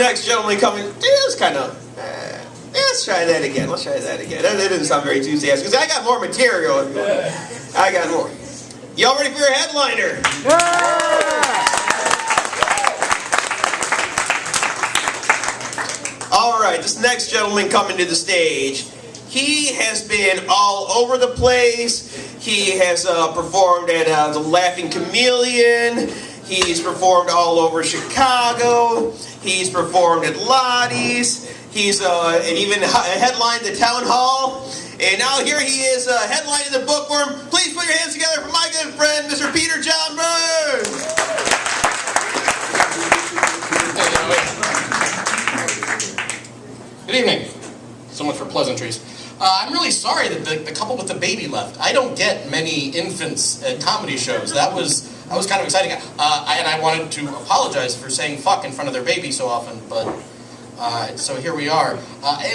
next gentleman coming, it's kind of, let's try that again. That didn't sound very enthusiastic, because I got more material. I got more. Y'all ready for your headliner? All right, this next gentleman coming to the stage, he has been all over the place. He has performed at the Laughing Chameleon. He's performed all over Chicago. He's performed at Lottie's. He's and even headlined the town hall. And now here he is headlining the Bookworm. Please put your hands together for my good friend, Mr. Peter John Byrnes. Good evening. So much for pleasantries. I'm really sorry that the couple with the baby left. I don't get many infants at comedy shows. That was kind of exciting. And I wanted to apologize for saying fuck in front of their baby so often, but so here we are. I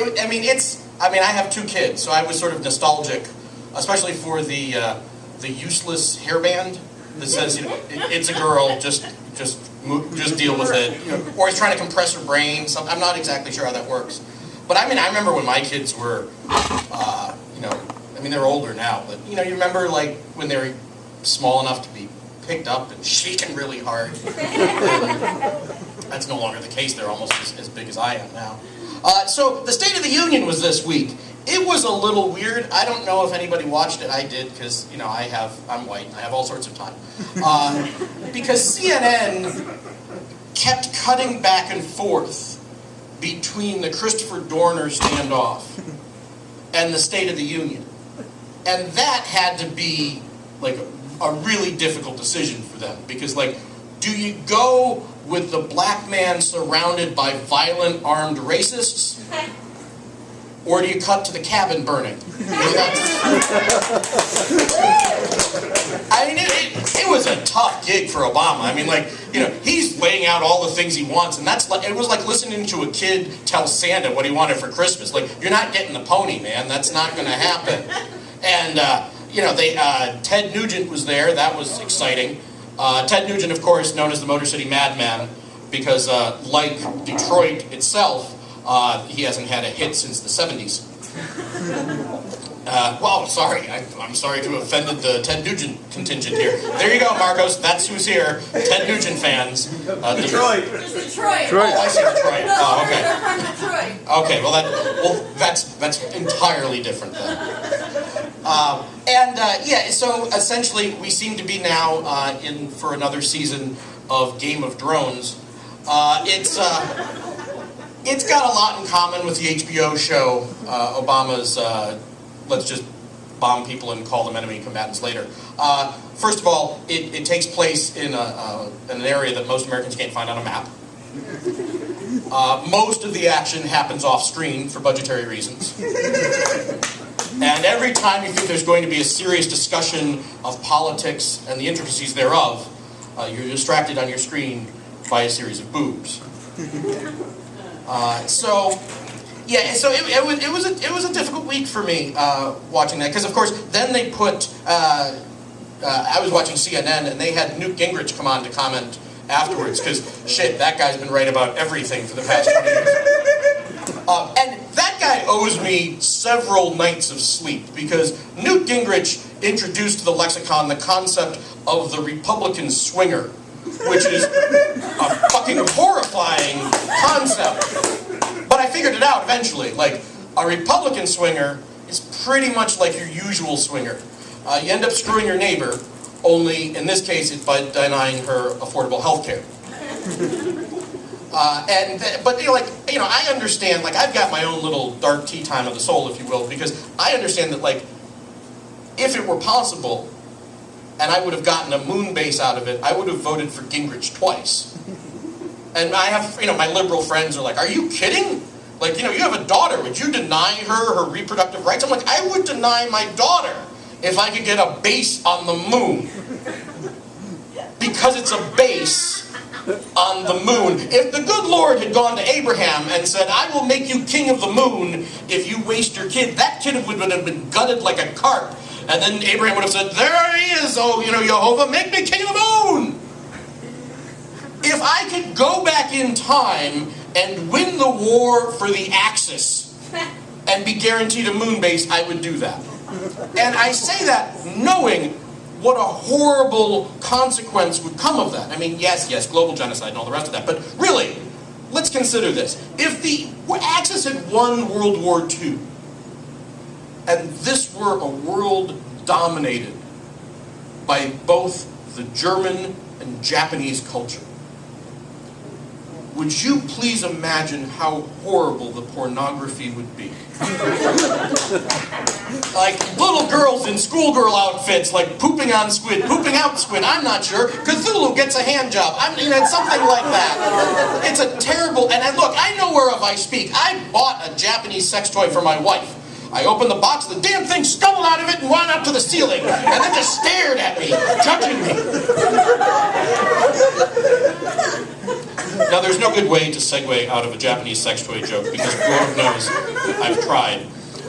have 2 kids, so I was sort of nostalgic, especially for the useless hairband that says, it's a girl, just deal with it. Or he's trying to compress her brain. I'm not exactly sure how that works. But I remember when my kids were, they're older now, but you remember like when they were small enough to be picked up and shaken really hard. That's no longer the case. They're almost as big as I am now. So the State of the Union was this week. It was a little weird. I don't know if anybody watched it. I did because I'm white and I have all sorts of time. Because CNN kept cutting back and forth between the Christopher Dorner standoff and the State of the Union. And that had to be like a really difficult decision for them, because do you go with the black man surrounded by violent armed racists, or do you cut to the cabin burning? It was a tough gig for Obama. He's laying out all the things he wants, and it was like listening to a kid tell Santa what he wanted for Christmas. You're not getting the pony, man. That's not going to happen. And Ted Nugent was there. That was exciting. Ted Nugent, of course, known as the Motor City Madman, because like Detroit itself, he hasn't had a hit since the 70s. Sorry. I'm sorry to have offended the Ted Nugent contingent here. There you go, Marcos. That's who's here. Ted Nugent fans. Detroit. It's Detroit. Oh, I see Detroit. No, Oh, okay. they're from Detroit. Okay, that's entirely different then. So essentially we seem to be now in for another season of Game of Drones. It's got a lot in common with the HBO show, Obama's Let's Just Bomb People and Call Them Enemy Combatants Later. First of all, it takes place in an area that most Americans can't find on a map. Most of the action happens off-screen for budgetary reasons. And every time you think there's going to be a serious discussion of politics and the intricacies thereof, you're distracted on your screen by a series of boobs. It was a difficult week for me watching that, because of course then they put I was watching CNN and they had Newt Gingrich come on to comment afterwards, because shit, that guy's been right about everything for the past 20 years. And that guy owes me several nights of sleep, because Newt Gingrich introduced to the lexicon the concept of the Republican swinger, which is a fucking horrifying concept. But I figured it out eventually. A Republican swinger is pretty much like your usual swinger. You end up screwing your neighbor, only in this case it's by denying her affordable health care. I understand, I've got my own little dark tea time of the soul, if you will, because I understand that, if it were possible, and I would have gotten a moon base out of it, I would have voted for Gingrich twice. And I have, my liberal friends are like, are you kidding? You have a daughter, would you deny her reproductive rights? I'm like, I would deny my daughter if I could get a base on the moon. Because it's a base on the moon. If the good Lord had gone to Abraham and said, I will make you king of the moon if you waste your kid, that kid would have been gutted like a carp. And then Abraham would have said, there he is, oh, Jehovah, make me king of the moon. If I could go back in time and win the war for the Axis and be guaranteed a moon base, I would do that. And I say that knowing what a horrible consequence would come of that. I mean, yes, global genocide and all the rest of that, but really, let's consider this. If the Axis had won World War II, and this were a world dominated by both the German and Japanese culture, would you please imagine how horrible the pornography would be? Like little girls in schoolgirl outfits, like pooping on squid, pooping out squid, I'm not sure. Cthulhu gets a hand job. I mean, it's something like that. It's a terrible, and look, I know whereof I speak. I bought a Japanese sex toy for my wife. I opened the box, the damn thing stumbled out of it and went up to the ceiling, and then just stared at me, judging me. Now, there's no good way to segue out of a Japanese sex toy joke, because Lord knows I've tried.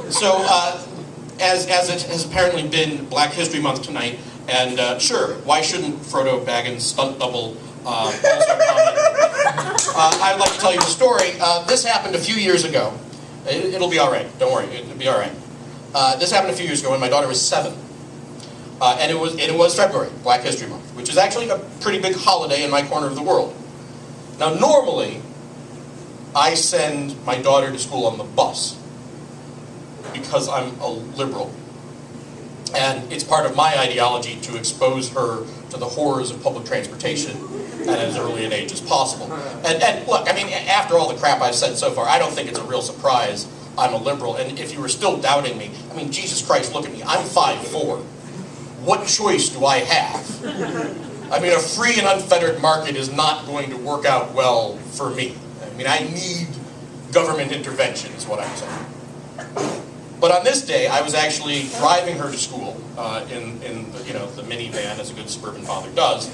So, as it has apparently been Black History Month tonight, and sure, why shouldn't Frodo Baggins' stunt double also comment? I'd like to tell you a story. This happened a few years ago. It'll be all right. Don't worry. It'll be all right. This happened a few years ago when my daughter was 7. And it was February, Black History Month, which is actually a pretty big holiday in my corner of the world. Now, normally, I send my daughter to school on the bus because I'm a liberal. And it's part of my ideology to expose her to the horrors of public transportation at as early an age as possible. And look, I mean, after all the crap I've said so far, I don't think it's a real surprise I'm a liberal. And if you were still doubting me, I mean, Jesus Christ, look at me. I'm 5'4". What choice do I have? I mean, a free and unfettered market is not going to work out well for me. I mean, I need government intervention is what I'm saying. But on this day, I was actually driving her to school in the minivan, as a good suburban father does,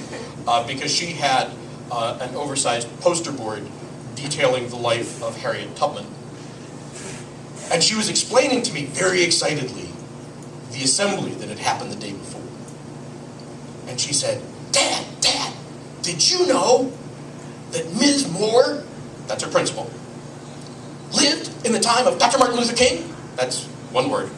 because she had an oversized poster board detailing the life of Harriet Tubman. And she was explaining to me very excitedly the assembly that had happened the day before. And she said, Dad, did you know that Ms. Moore, that's her principal, lived in the time of Dr. Martin Luther King? That's one word.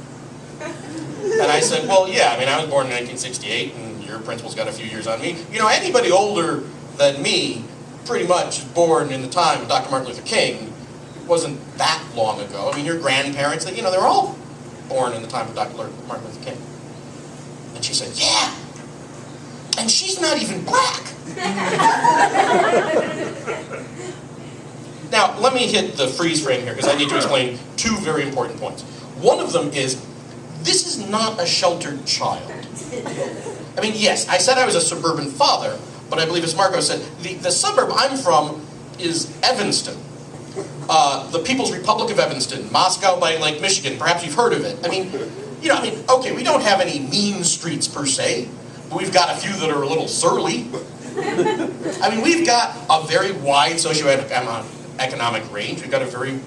And I said, well, yeah, I mean, I was born in 1968, and your principal's got a few years on me. You know, anybody older than me pretty much is born in the time of Dr. Martin Luther King. It wasn't that long ago. I mean, your grandparents, they were all born in the time of Dr. Martin Luther King. And she said, yeah, and she's not even black. Now, let me hit the freeze frame here, because I need to explain 2 very important points. One of them is, this is not a sheltered child. I mean, yes, I said I was a suburban father, but I believe, as Marco said, the suburb I'm from is Evanston. The People's Republic of Evanston, Moscow by Lake Michigan. Perhaps you've heard of it. I mean, okay, we don't have any mean streets per se, but we've got a few that are a little surly. I mean, we've got a very wide socioeconomic range. We've got a very,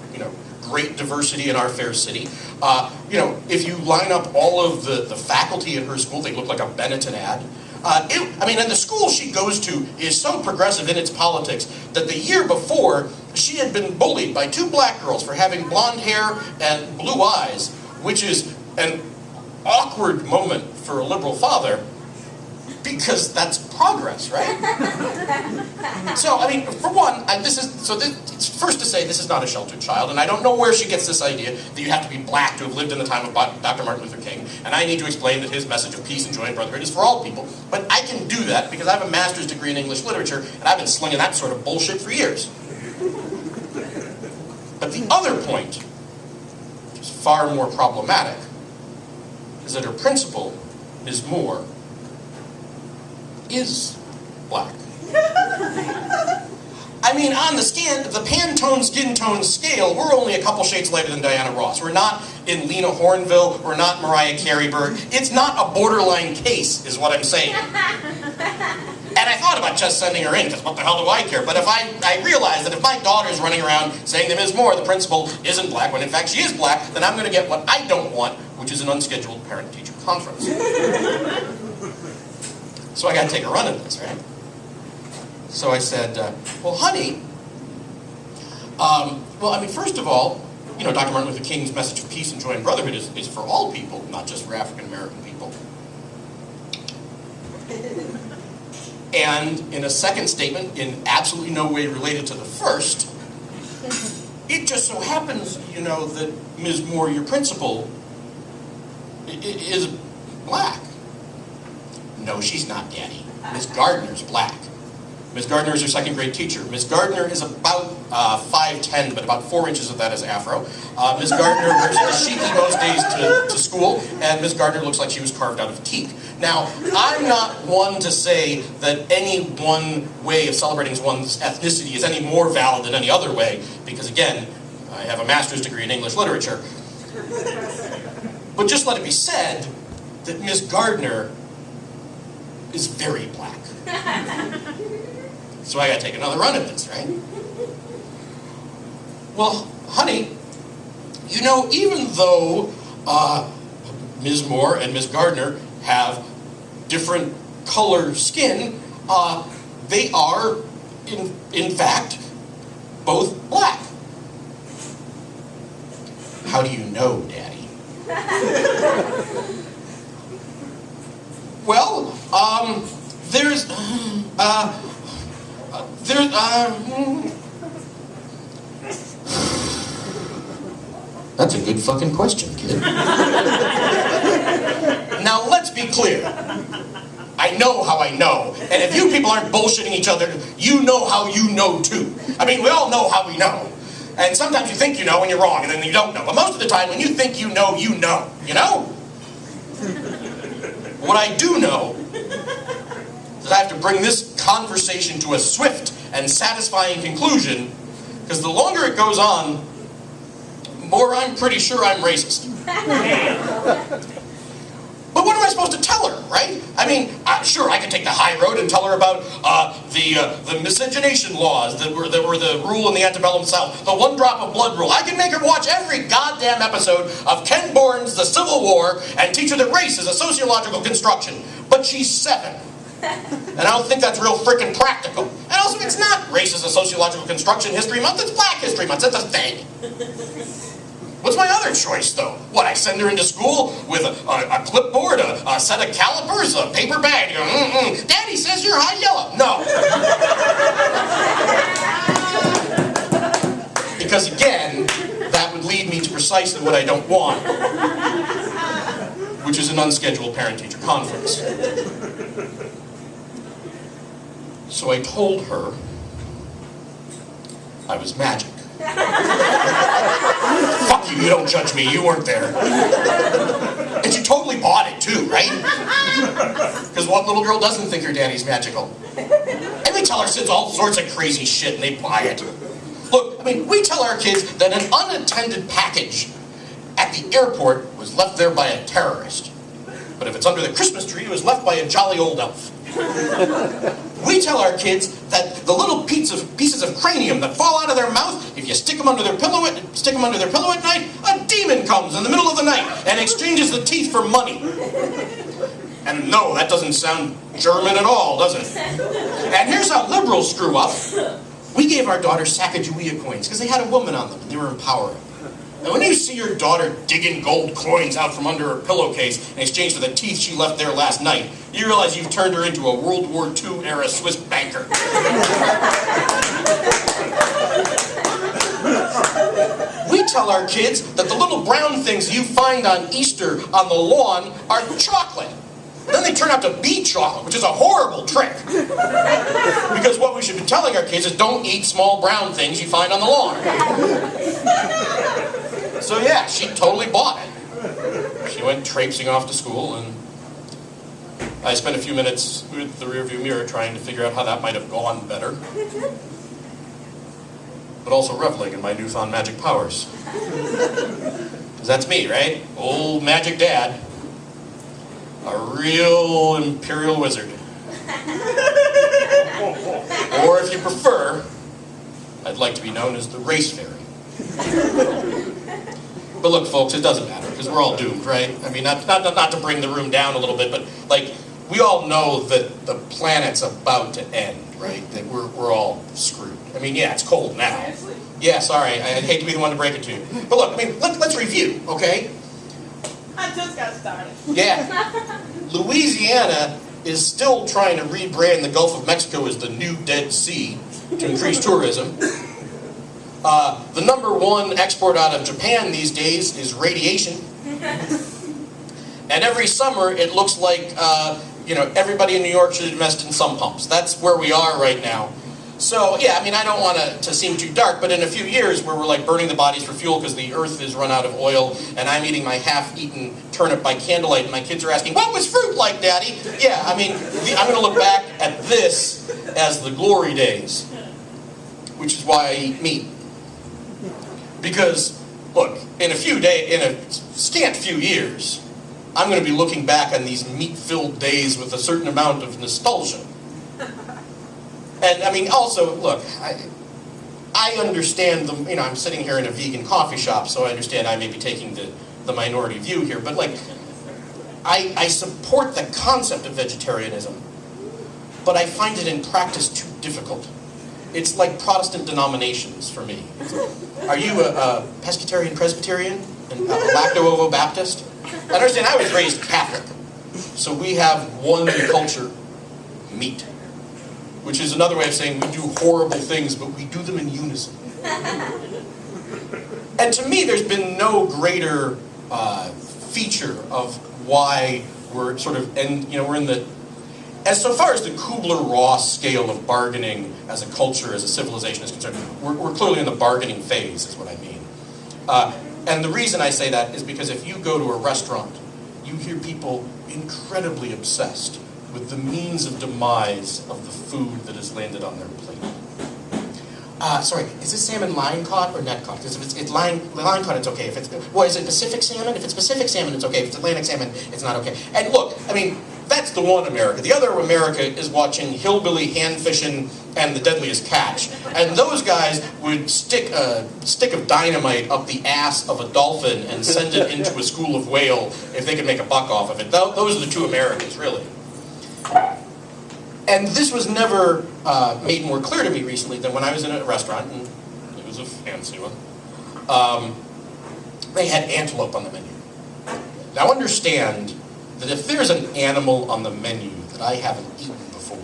great diversity in our fair city. If you line up all of the faculty at her school, they look like a Benetton ad. And the school she goes to is so progressive in its politics that the year before, she had been bullied by 2 black girls for having blonde hair and blue eyes, which is an awkward moment for a liberal father, because that's progress, right? So, I mean, for one, it's first to say this is not a sheltered child, and I don't know where she gets this idea that you have to be black to have lived in the time of Dr. Martin Luther King, and I need to explain that his message of peace and joy and brotherhood is for all people, but I can do that because I have a master's degree in English literature, and I've been slinging that sort of bullshit for years. But the other point, which is far more problematic, is that her principal, Ms. Moore, is black. I mean, on the Pantone skin tone scale, we're only a couple shades lighter than Diana Ross. We're not in Lena Hornville. We're not Mariah Careyberg. It's not a borderline case, is what I'm saying. And I thought about just sending her in, because what the hell do I care? But if I realize that if my daughter's running around saying to Ms. Moore, the principal isn't black, when in fact she is black, then I'm going to get what I don't want, which is an unscheduled parent-teacher conference. So I got to take a run at this, right? So I said, well, honey, well, I mean, first of all, you know, Dr. Martin Luther King's message of peace and joy and brotherhood is for all people, not just for African American people. And in a second statement, in absolutely no way related to the first, it just so happens, you know, that Ms. Moore, your principal, is black. No, she's not, Daddy. Ms. Gardner's black. Ms. Gardner is your second grade teacher. Ms. Gardner is about 5'10", but about 4 inches of that is afro. Ms. Gardner wears a sheeky most days to school, and Ms. Gardner looks like she was carved out of teak. Now, I'm not one to say that any one way of celebrating one's ethnicity is any more valid than any other way, because again, I have a master's degree in English literature. But just let it be said that Ms. Gardner is very black. So I gotta take another run at this, right? Well, honey, you know, even though Ms. Moore and Ms. Gardner have different color skin, they are, in fact, both black. How do you know, Daddy? Well, That's a good fucking question, kid. Now, let's be clear. I know how I know. And if you people aren't bullshitting each other, you know how you know, too. I mean, we all know how we know. And sometimes you think you know and you're wrong, and then you don't know. But most of the time, when you think you know, you know. You know? What I do know is that I have to bring this conversation to a swift and satisfying conclusion, because the longer it goes on, the more I'm pretty sure I'm racist. But what am I supposed to tell her, right? I mean, sure, I can take the high road and tell her about the miscegenation laws that were the rule in the antebellum South, the one drop of blood rule. I can make her watch every goddamn episode of Ken Bourne's The Civil War and teach her that race is a sociological construction. But she's 7. And I don't think that's real frickin' practical. And also, it's not race is a sociological construction History Month, it's Black History Month, that's a thing. What's my other choice, though? What, I send her into school with a clipboard, a set of calipers, a paper bag? Daddy says you're high yellow. No. Because again, that would lead me to precisely what I don't want, which is an unscheduled parent-teacher conference. So I told her I was magic. Fuck you, you don't judge me, you weren't there. And she totally bought it too, right? Because what little girl doesn't think her daddy's magical? And we tell our kids all sorts of crazy shit and they buy it. Look, I mean, we tell our kids that an unattended package at the airport was left there by a terrorist. But if it's under the Christmas tree, it was left by a jolly old elf. We tell our kids that the little pieces of cranium that fall out of their mouth, if you stick them under their pillow at night, a demon comes in the middle of the night and exchanges the teeth for money. And no, that doesn't sound German at all, does it? And here's how liberals screw up. We gave our daughter Sacagawea coins because they had a woman on them and they were empowering. And when you see your daughter digging gold coins out from under her pillowcase in exchange for the teeth she left there last night, you realize you've turned her into a World War II era Swiss banker. We tell our kids that the little brown things you find on Easter on the lawn are chocolate. Then they turn out to be chocolate, which is a horrible trick. Because what we should be telling our kids is don't eat small brown things you find on the lawn. So yeah, she totally bought it. She went traipsing off to school, and I spent a few minutes with the rearview mirror trying to figure out how that might have gone better. But also reveling in my newfound magic powers. Because that's me, right? Old magic dad. A real imperial wizard. Or if you prefer, I'd like to be known as the race fairy. But look, folks, it doesn't matter, because we're all doomed, right? I mean, not to bring the room down a little bit, but, like, we all know that the planet's about to end. right? That we're all screwed. I mean, yeah, it's cold now. Yeah, sorry, I'd hate to be the one to break it to you. But look, I mean, let's review, okay? I just got started. Yeah. Louisiana is still trying to rebrand the Gulf of Mexico as the new Dead Sea to increase tourism. The number one export out of Japan these days is radiation. And every summer it looks like everybody in New York should invest in sump pumps. That's where we are right now. So yeah, I mean, I don't want to seem too dark, but in a few years where we're like burning the bodies for fuel because the earth has run out of oil, and I'm eating my half-eaten turnip by candlelight, and my kids are asking, "What was fruit like, Daddy?" Yeah, I mean, I'm going to look back at this as the glory days, which is why I eat meat. Because look, in a scant few years, I'm going to be looking back on these meat-filled days with a certain amount of nostalgia. And I mean, also, look, I understand I'm sitting here in a vegan coffee shop, so I understand I may be taking the minority view here, but like, I support the concept of vegetarianism, but I find it in practice too difficult. It's like Protestant denominations for me. Are you a pescatarian Presbyterian? A lacto-ovo Baptist? I understand I was raised Catholic, so we have one culture, meat. Which is another way of saying we do horrible things, but we do them in unison. And to me, there's been no greater feature of why we're sort of, we're in the, as so far as the Kubler-Ross scale of bargaining as a culture, as a civilization is concerned, we're clearly in the bargaining phase, is what I mean. And the reason I say that is because if you go to a restaurant, you hear people incredibly obsessed with the means of demise of the food that has landed on their plate. Sorry, is this salmon line caught or net caught? Because if it's line caught, it's okay. If it's, is it Pacific salmon? If it's Pacific salmon, it's okay. If it's Atlantic salmon, it's not okay. And look, I mean, that's the one America. The other America is watching hillbilly hand fishing and The Deadliest Catch. And those guys would stick a stick of dynamite up the ass of a dolphin and send it into a school of whale if they could make a buck off of it. Those are the two Americas, really. And this was never made more clear to me recently than when I was in a restaurant, and it was a fancy one. They had antelope on the menu. Now understand that if there's an animal on the menu that I haven't eaten before,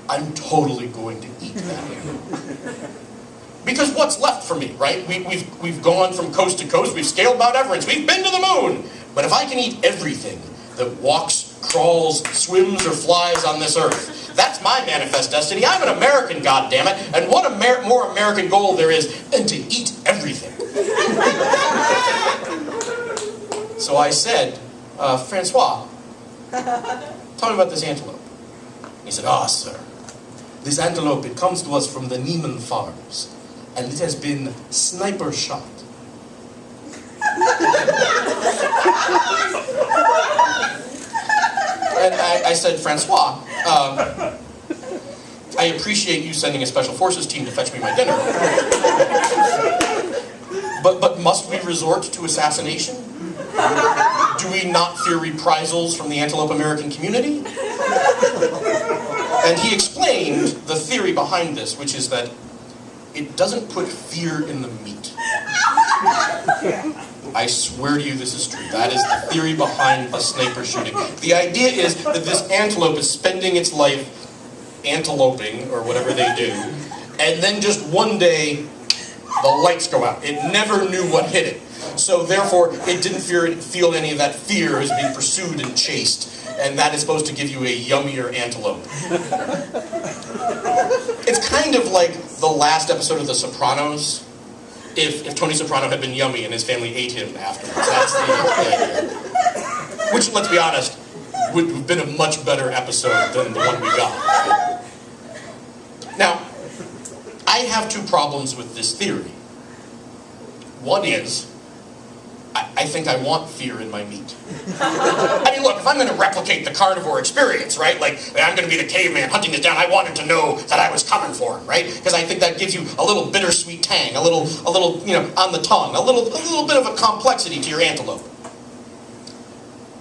I'm totally going to eat that animal. Because what's left for me, right? We've gone from coast to coast, we've scaled Mount Everest, we've been to the moon. But if I can eat everything that walks, crawls, swims, or flies on this earth, that's my manifest destiny. I'm an American, goddammit, and what more American goal there is than to eat everything. So I said, Francois, tell me about this antelope. He said, sir, this antelope, it comes to us from the Neiman Farms, and it has been sniper shot. And I said, Francois, I appreciate you sending a special forces team to fetch me my dinner. But must we resort to assassination? Do we not fear reprisals from the Antelope American community? And he explained the theory behind this, which is that it doesn't put fear in the meat. I swear to you this is true. That is the theory behind the sniper shooting. The idea is that this antelope is spending its life anteloping, or whatever they do, and then just one day, the lights go out. It never knew what hit it. So therefore, it didn't feel any of that fear as being pursued and chased. And that is supposed to give you a yummier antelope. It's kind of like the last episode of The Sopranos. If Tony Soprano had been yummy and his family ate him afterwards. That's the idea. Which, let's be honest, would have been a much better episode than the one we got. Now, I have two problems with this theory. One is, I think I want fear in my meat. I mean, look, if I'm going to replicate the carnivore experience, right? Like, I'm going to be the caveman hunting this down. I wanted to know that I was coming for him, right? Because I think that gives you a little bittersweet tang, a little, on the tongue, a little bit of a complexity to your antelope.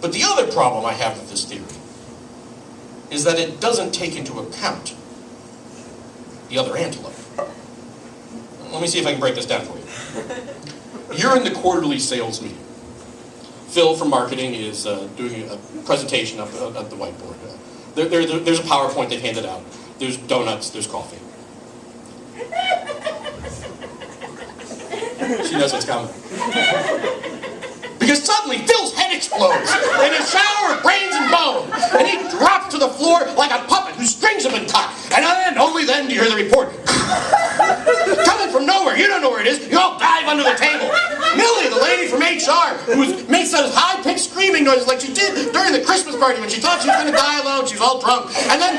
But the other problem I have with this theory is that it doesn't take into account the other antelope. Let me see if I can break this down for you. You're in the quarterly sales meeting. Phil from marketing is doing a presentation up at the whiteboard. There's a PowerPoint they've handed out. There's donuts, there's coffee. She knows what's coming. Because suddenly Phil's head explodes in a shower of brains and bones, and he drops to the floor like a puppet whose strings have been cut. And then, only then do you hear the report. Coming from nowhere, you don't know where it is, you all dive under the table. Millie, the lady from HR, who makes those high-pitched screaming noises like she did during the Christmas party when she thought she was going to die alone, she was all drunk. And then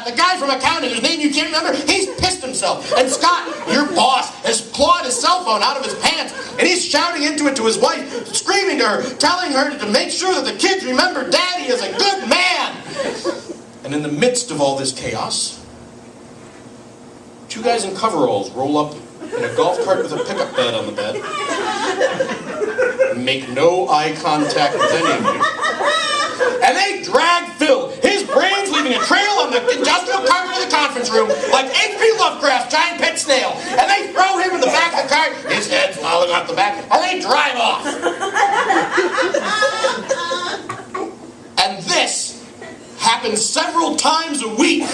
the guy from accounting, whose name you can't remember, he's pissed himself. And Scott, your boss, has clawed his cell phone out of his pants, and he's shouting into it to his wife, screaming to her, telling her to make sure that the kids remember Daddy is a good man. And in the midst of all this chaos, two guys in coveralls roll up in a golf cart with a pickup bed on the bed, make no eye contact with any of you, and they drag Phil, his brains leaving a trail on the industrial carpet of the conference room like H.P. Lovecraft's giant pet snail, and they throw him in the back of the cart, his head falling off the back, and they drive off. And this happens several times a week.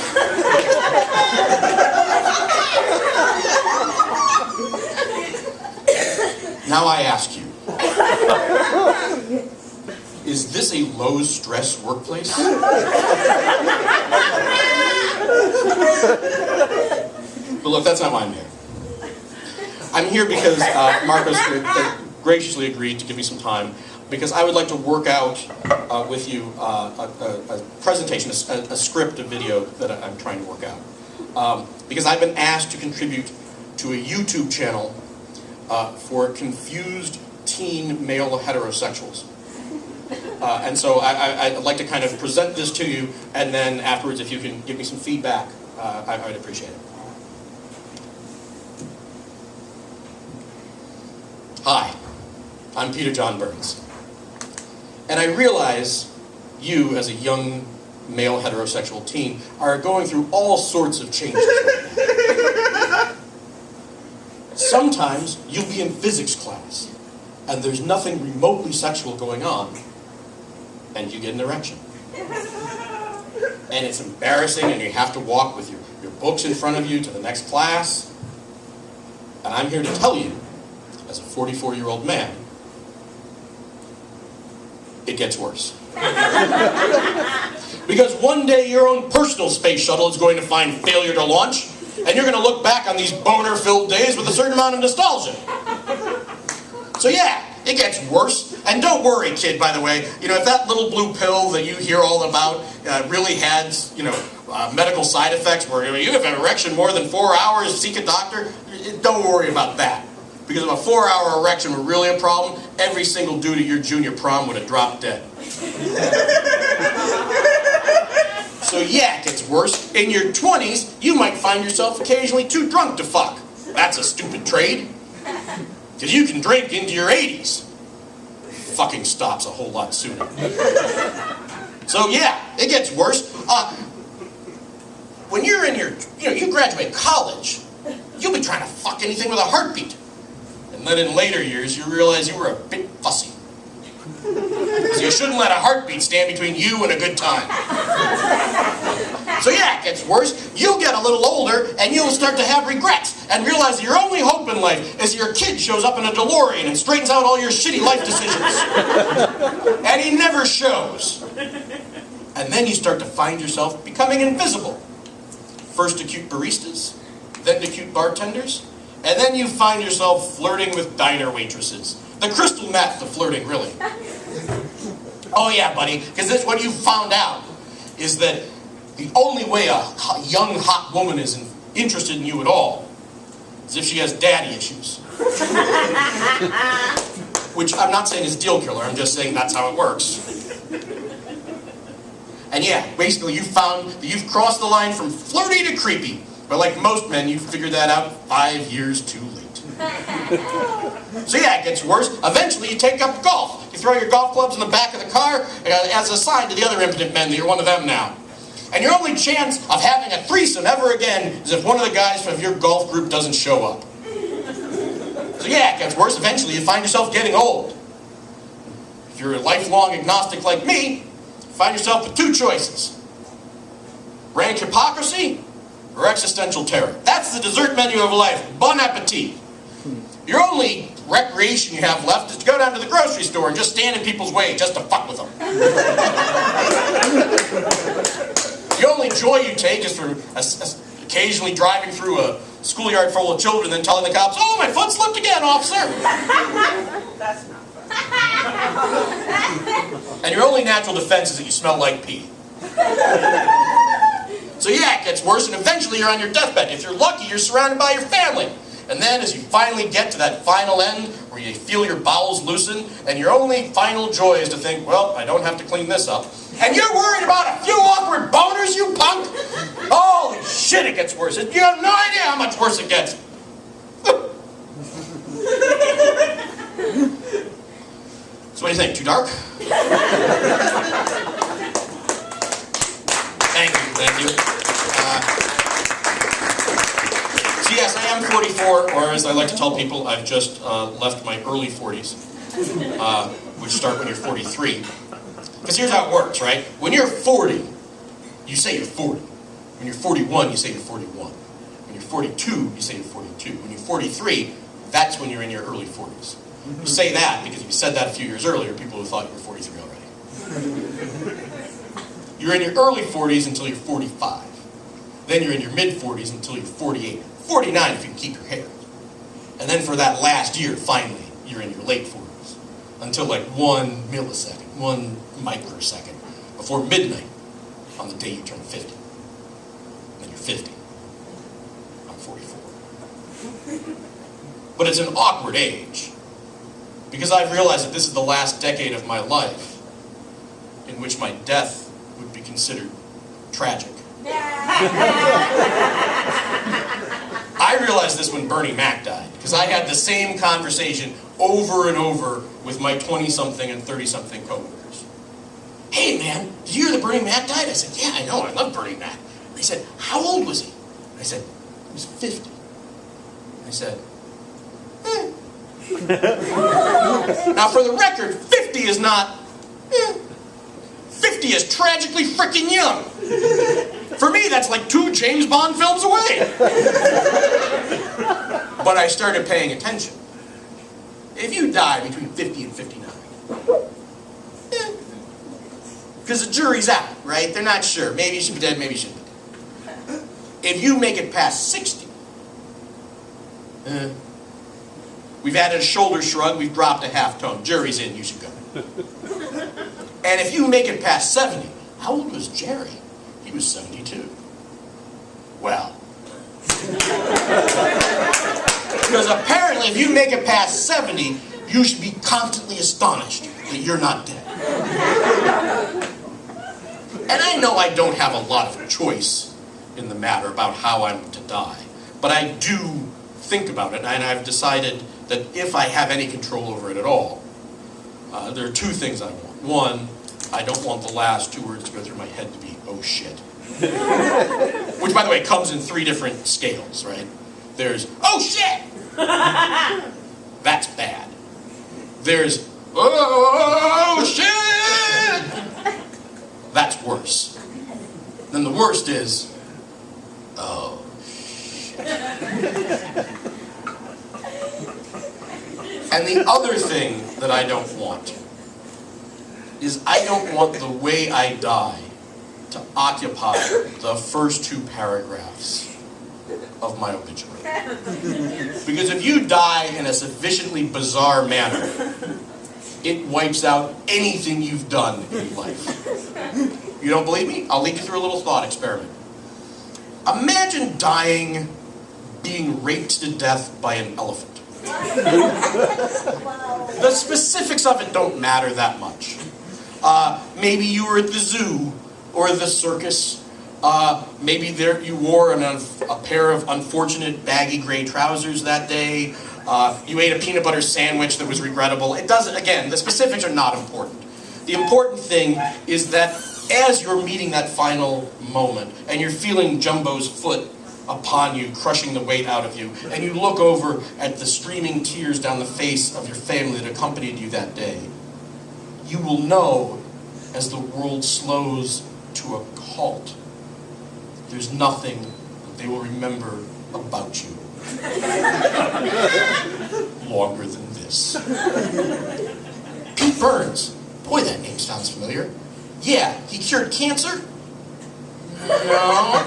Now I ask you, is this a low-stress workplace? But look, that's not why I'm here. I'm here because Marcos graciously agreed to give me some time, because I would like to work out with you a presentation, a script, a video that I'm trying to work out. Because I've been asked to contribute to a YouTube channel for confused teen male heterosexuals. And so I'd like to kind of present this to you, and then afterwards, if you can give me some feedback, I would appreciate it. Hi, I'm Peter John Byrnes. And I realize you, as a young male heterosexual teen, are going through all sorts of changes. Sometimes you'll be in physics class, and there's nothing remotely sexual going on, and you get an erection. And it's embarrassing, and you have to walk with your books in front of you to the next class. And I'm here to tell you, as a 44-year-old man, it gets worse. Because one day your own personal space shuttle is going to find failure to launch, and you're going to look back on these boner-filled days with a certain amount of nostalgia. So yeah, it gets worse. And don't worry, kid, by the way, if that little blue pill that you hear all about really has, medical side effects where you have an erection more than 4 hours, seek a doctor, don't worry about that. Because if a 4-hour erection were really a problem, every single dude at your junior prom would have dropped dead. So yeah, it gets worse. In your 20s, you might find yourself occasionally too drunk to fuck. That's a stupid trade. Because you can drink into your 80s. Fucking stops a whole lot sooner. So yeah, it gets worse. When you're in your, you graduate college, you'll be trying to fuck anything with a heartbeat. And then in later years, you realize you were a bit fussy. So you shouldn't let a heartbeat stand between you and a good time. So yeah, it gets worse. You'll get a little older, and you'll start to have regrets, and realize that your only hope in life is your kid shows up in a DeLorean and straightens out all your shitty life decisions. And he never shows. And then you start to find yourself becoming invisible. First to cute baristas, then to cute bartenders, and then you find yourself flirting with diner waitresses. The crystal meth of flirting, really. Oh yeah, buddy, because that's what you found out, is that the only way a young, hot woman is interested in you at all is if she has daddy issues. Which I'm not saying is a deal killer, I'm just saying that's how it works. And yeah, basically you found that you've crossed the line from flirty to creepy. But like most men, you figured that out 5 years too late. So yeah, it gets worse. Eventually you take up golf. You throw your golf clubs in the back of the car as a sign to the other impotent men that you're one of them now. And your only chance of having a threesome ever again is if one of the guys from your golf group doesn't show up. So yeah, it gets worse. Eventually you find yourself getting old. If you're a lifelong agnostic like me, you find yourself with two choices. Rank hypocrisy or existential terror. That's the dessert menu of life. Bon appetit. Your only recreation you have left is to go down to the grocery store and just stand in people's way just to fuck with them. The only joy you take is from occasionally driving through a schoolyard full of children and then telling the cops, "Oh, my foot slipped again, officer." That's not fun. And your only natural defense is that you smell like pee. So yeah, it gets worse, and eventually you're on your deathbed. If you're lucky, you're surrounded by your family. And then as you finally get to that final end, where you feel your bowels loosen, and your only final joy is to think, well, I don't have to clean this up. And you're worried about a few awkward boners, you punk? Holy shit, it gets worse. You have no idea how much worse it gets. So what do you think, too dark? Thank you. So yes, I am 44, or as I like to tell people, I've just left my early 40s, which start when you're 43. Because here's how it works, right? When you're 40, you say you're 40. When you're 41, you say you're 41. When you're 42, you say you're 42. When you're 43, that's when you're in your early 40s. You say that because if you said that a few years earlier, people would have thought you were 43 already. You're in your early 40s until you're 45. Then you're in your mid-40s until you're 48. 49 if you can keep your hair. And then for that last year, finally, you're in your late 40s. Until like 1 millisecond, 1 microsecond before midnight on the day you turn 50. Then you're 50. I'm 44. But it's an awkward age. Because I've realized that this is the last decade of my life in which my death would be considered tragic. I realized this when Bernie Mac died, because I had the same conversation over and over with my 20-something and 30-something coworkers. "Hey man, did you hear that Bernie Mac died?" I said, "Yeah, I know, I love Bernie Mac." They said, "How old was he?" I said, "He was 50. I said, Now for the record, 50 is not, 50 is tragically freaking young. For me, that's like 2 James Bond films away. But I started paying attention. If you die between 50 and 59, because the jury's out, right? They're not sure. Maybe you should be dead, maybe you shouldn't be dead. If you make it past 60, we've added a shoulder shrug, we've dropped a half tone. Jury's in, you should go. And if you make it past 70, how old was Jerry? He was 72. Well. Because apparently if you make it past 70, you should be constantly astonished that you're not dead. And I know I don't have a lot of choice in the matter about how I'm to die. But I do think about it, and I've decided that if I have any control over it at all, there are 2 things I want. One, I don't want the last 2 words to go through my head to be, "Oh shit." Which, by the way, comes in 3 different scales, right? There's, "Oh shit!" That's bad. There's, "Oh shit!" That's worse. Then the worst is, "Oh shit." And the other thing that I don't want is I don't want the way I die to occupy the first 2 paragraphs of my obituary. Because if you die in a sufficiently bizarre manner, it wipes out anything you've done in life. You don't believe me? I'll lead you through a little thought experiment. Imagine dying being raped to death by an elephant. The specifics of it don't matter that much. Maybe you were at the zoo or the circus. Maybe you wore a pair of unfortunate baggy gray trousers that day. You ate a peanut butter sandwich that was regrettable. It doesn't, again, the specifics are not important. The important thing is that as you're meeting that final moment, and you're feeling Jumbo's foot upon you, crushing the weight out of you, and you look over at the streaming tears down the face of your family that accompanied you that day, you will know, as the world slows to a halt, there's nothing that they will remember about you longer than this. Pete Byrnes. Boy, that name sounds familiar. Yeah, he cured cancer? No.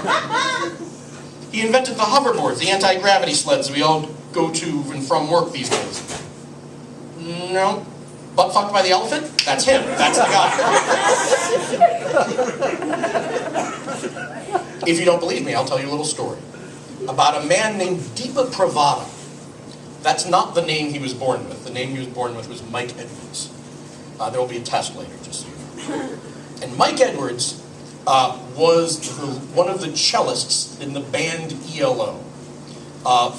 He invented the hoverboards, the anti-gravity sleds we all go to and from work these days. No. Butt fucked by the elephant? That's him. That's the guy. If you don't believe me, I'll tell you a little story about a man named Deepa Pravada. That's not the name he was born with. The name he was born with was Mike Edwards. There will be a test later, just so you know. And Mike Edwards was one of the cellists in the band ELO.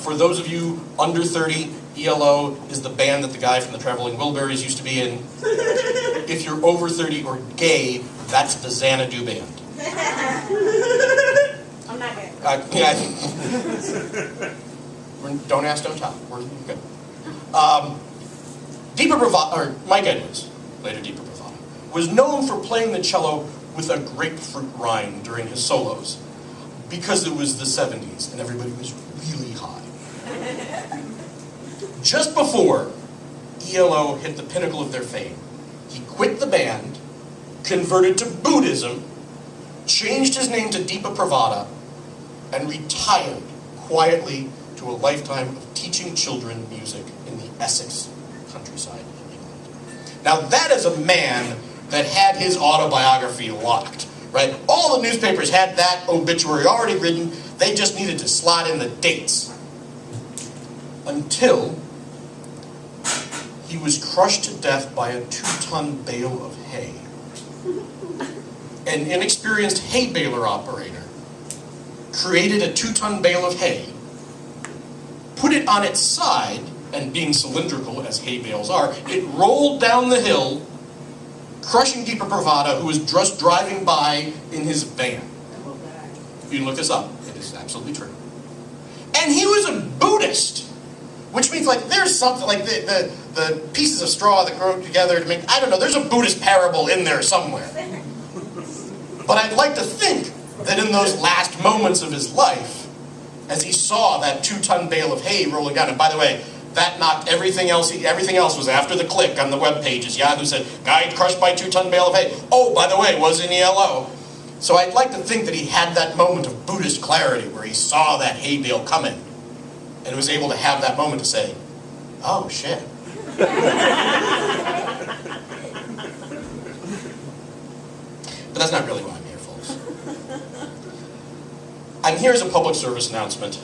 For those of you under 30, ELO is the band that the guy from the Traveling Wilburys used to be in. If you're over 30 or gay, that's the Xanadu band. I'm not gay. Yeah, don't ask, don't tell. We're good. Mike Edwards, later Deepa Pravada, was known for playing the cello with a grapefruit rind during his solos because it was the 70s and everybody was really high. Just before ELO hit the pinnacle of their fame, he quit the band, converted to Buddhism, changed his name to Deepa Pravada, and retired quietly to a lifetime of teaching children music in the Essex countryside of England. Now that is a man that had his autobiography locked, right? All the newspapers had that obituary already written. They just needed to slot in the dates. Until he was crushed to death by a 2-ton bale of hay. An inexperienced hay baler operator created a 2-ton bale of hay, put it on its side, and being cylindrical as hay bales are, it rolled down the hill, crushing Deepa Pravada, who was just driving by in his van. You can look this up. It is absolutely true. And he was a Buddhist, which means like there's something like the pieces of straw that grow together to make, I don't know, there's a Buddhist parable in there somewhere. But I'd like to think that in those last moments of his life, as he saw that 2-ton bale of hay rolling down, and by the way, that knocked everything else was after the click on the web pages. Yahoo said, guy crushed by 2-ton bale of hay. Oh, by the way, was in ELO. So I'd like to think that he had that moment of Buddhist clarity where he saw that hay bale coming and was able to have that moment to say, oh, shit. But that's not really why I'm here, folks. I'm here as a public service announcement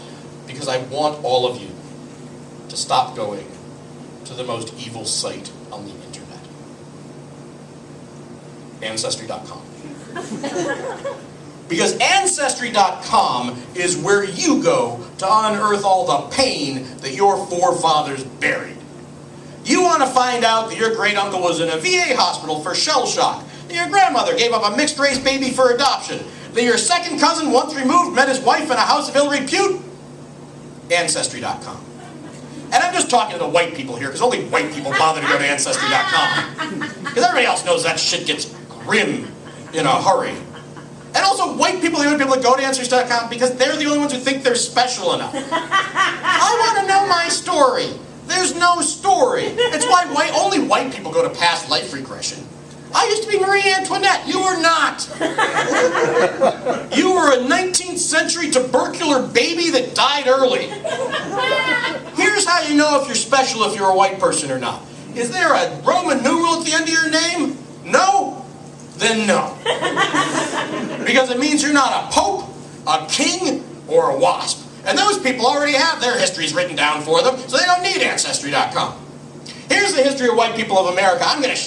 because I want all of you to stop going to the most evil site on the internet. Ancestry.com. Because Ancestry.com is where you go to unearth all the pain that your forefathers buried. You want to find out that your great-uncle was in a VA hospital for shell shock, that your grandmother gave up a mixed-race baby for adoption, that your second cousin, once removed, met his wife in a house of ill repute? Ancestry.com. And I'm just talking to the white people here, because only white people bother to go to Ancestry.com. Because everybody else knows that shit gets grim in a hurry. And also, white people are the only people that go to Ancestry.com because they're the only ones who think they're special enough. I want to know my story. There's no story. It's why only white people go to past life regression. I used to be Marie Antoinette. You were not. You were a 19th century tubercular baby that died early. Here's how you know if you're special if you're a white person or not. Is there a Roman numeral at the end of your name? No? Then no. Because it means you're not a pope, a king, or a wasp. And those people already have their histories written down for them, so they don't need Ancestry.com. Here's the history of white people of America. I'm going to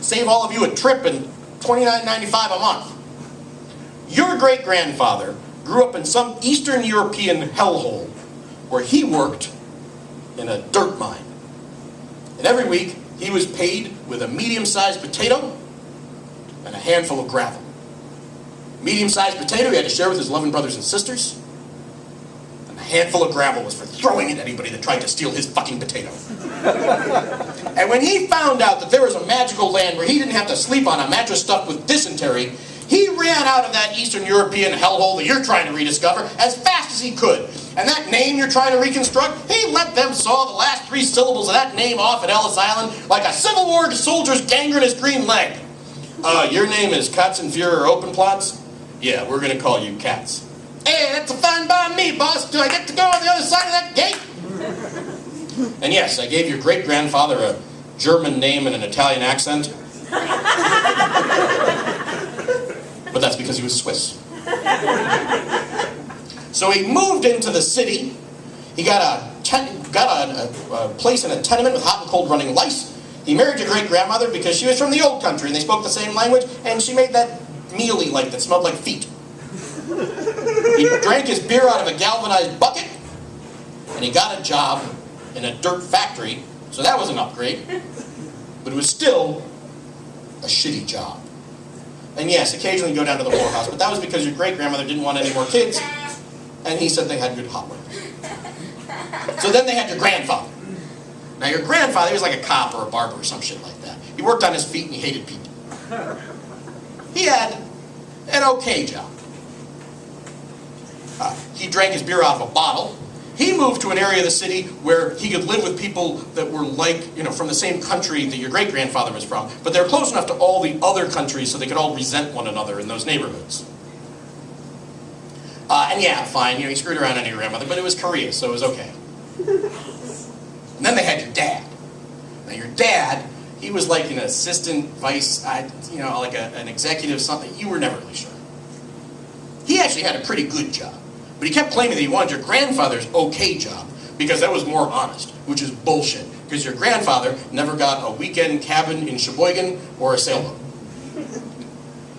save all of you a trip in $29.95 a month. Your great-grandfather grew up in some Eastern European hellhole where he worked in a dirt mine. And every week, he was paid with a medium-sized potato and a handful of gravel. medium-sized potato he had to share with his loving brothers and sisters. And a handful of gravel was for throwing at anybody that tried to steal his fucking potato. And when he found out that there was a magical land where he didn't have to sleep on a mattress stuffed with dysentery, he ran out of that Eastern European hellhole that you're trying to rediscover as fast as he could. And that name you're trying to reconstruct, he let them saw the last 3 syllables of that name off at Ellis Island like a Civil War soldier's gangrenous green leg. Your name is Katzenfuhrer Openplatz? Yeah, we're going to call you Katz. Hey, that's a fine by me, boss. Do I get to go on the other side of that gate? And yes, I gave your great-grandfather a German name and an Italian accent. But that's because he was Swiss. So he moved into the city. He got a place in a tenement with hot and cold running lice. He married your great-grandmother because she was from the old country and they spoke the same language, and she made that meal he liked that smelled like feet. He drank his beer out of a galvanized bucket, and he got a job in a dirt factory, so that was an upgrade. But it was still a shitty job. And yes, occasionally you go down to the whorehouse, but that was because your great-grandmother didn't want any more kids, and he said they had good hot work. So then they had your grandfather. Now your grandfather, he was like a cop or a barber or some shit like that. He worked on his feet and he hated people. He had an okay job. He drank his beer out of a bottle. He moved to an area of the city where he could live with people that were like, from the same country that your great-grandfather was from, but they're close enough to all the other countries so they could all resent one another in those neighborhoods. And yeah, fine, he screwed around on your grandmother, but it was Korea, so it was okay. And then they had your dad. Now your dad, he was like an assistant vice, like an executive something. You were never really sure. He actually had a pretty good job. But he kept claiming that he wanted your grandfather's okay job because that was more honest, which is bullshit. Because your grandfather never got a weekend cabin in Sheboygan or a sailboat.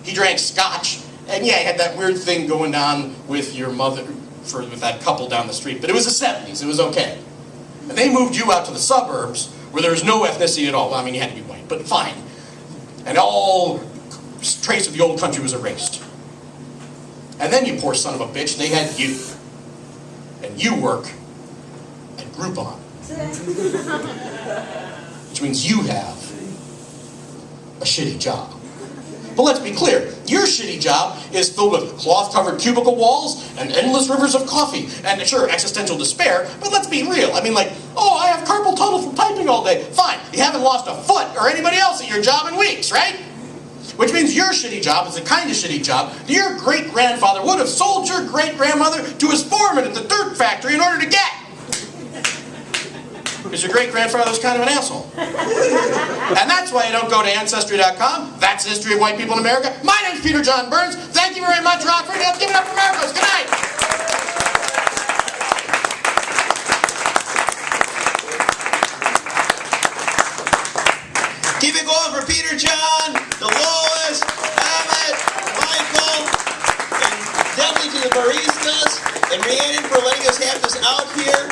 He drank scotch, and yeah, he had that weird thing going on with your mother, with that couple down the street. But it was the 70s, it was okay. And they moved you out to the suburbs where there was no ethnicity at all. Well, I mean, you had to be white, but fine. And all trace of the old country was erased. And then, you poor son of a bitch, they had you. And you work at Groupon. Which means you have a shitty job. But let's be clear, your shitty job is filled with cloth-covered cubicle walls and endless rivers of coffee. And sure, existential despair, but let's be real. I mean, I have carpal tunnel from typing all day. Fine, you haven't lost a foot or anybody else at your job in weeks, right? Which means your shitty job is the kind of shitty job that your great-grandfather would have sold your great-grandmother to his foreman at the dirt factory in order to get. Because your great-grandfather was kind of an asshole. And that's why you don't go to Ancestry.com. That's the history of white people in America. My name's Peter John Byrnes. Thank you very much, Rockford. Let's give it up for America. Good night. Keep it going for Peter John, Dolores, Emmett, Michael, and definitely to the baristas, and Rhiannon for letting us have this out here.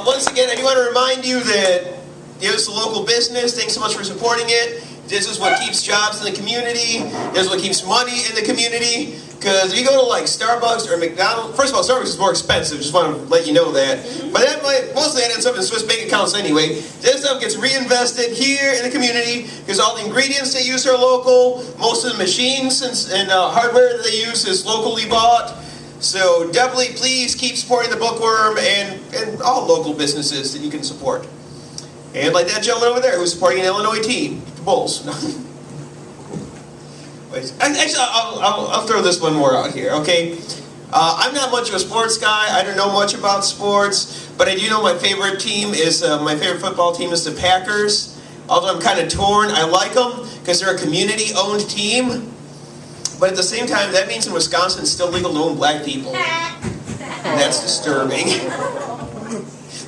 Once again, I do want to remind you that this is a local business. Thanks so much for supporting it. This is what keeps jobs in the community. This is what keeps money in the community. Because if you go to Starbucks or McDonald's, first of all, Starbucks is more expensive. Just want to let you know that. But that mostly that ends up in Swiss bank accounts anyway. This stuff gets reinvested here in the community because all the ingredients they use are local. Most of the machines and hardware that they use is locally bought. So definitely, please keep supporting the Bookworm and all local businesses that you can support. And like that gentleman over there who's supporting an Illinois team, the Bulls. Actually, I'll throw this one more out here, okay? I'm not much of a sports guy. I don't know much about sports, but I do know my favorite team is, my favorite football team is the Packers. Although I'm kind of torn, I like them because they're a community-owned team. But at the same time, that means in Wisconsin it's still legal to own black people. And that's disturbing.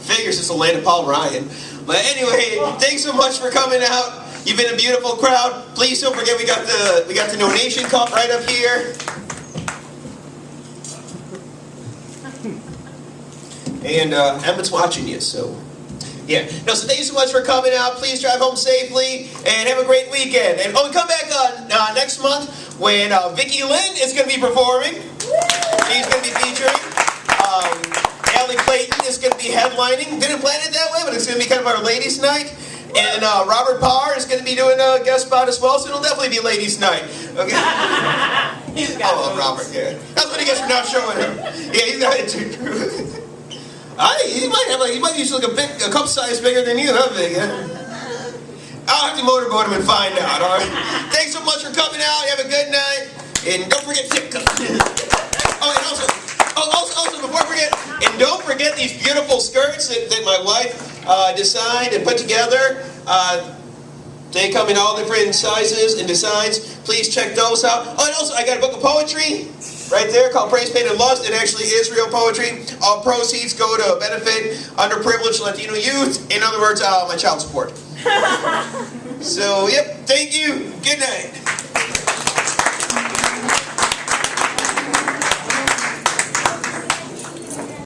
Figures it's the land of Paul Ryan. But anyway, thanks so much for coming out. You've been a beautiful crowd. Please don't forget we got the donation cup right up here. And Emmett's watching you, so Yeah. No, so thank you so much for coming out. Please drive home safely and have a great weekend. And we come back next month when Vicki Lynn is going to be performing. She's going to be featuring. Allie Clayton is going to be headlining. Didn't plan it that way, but it's going to be kind of our ladies' night. And Robert Parr is going to be doing a guest spot as well, so it'll definitely be ladies' night. Okay. He's got Robert. Yeah. That's what he gets for not showing him. Yeah, he's got it too. He might use like a cup size bigger than you, huh, Vic? I'll have to motorboat him and find out. All right. Thanks so much for coming out. Have a good night, and don't forget. Oh, and also before I forget, and don't forget these beautiful skirts that my wife designed and put together. They come in all different sizes and designs. Please check those out. Oh, and also I got a book of poetry right there called Praise, Pain, and Lust. It actually is real poetry. All proceeds go to benefit underprivileged Latino youth. In other words, my child support. So, yep, thank you. Good night.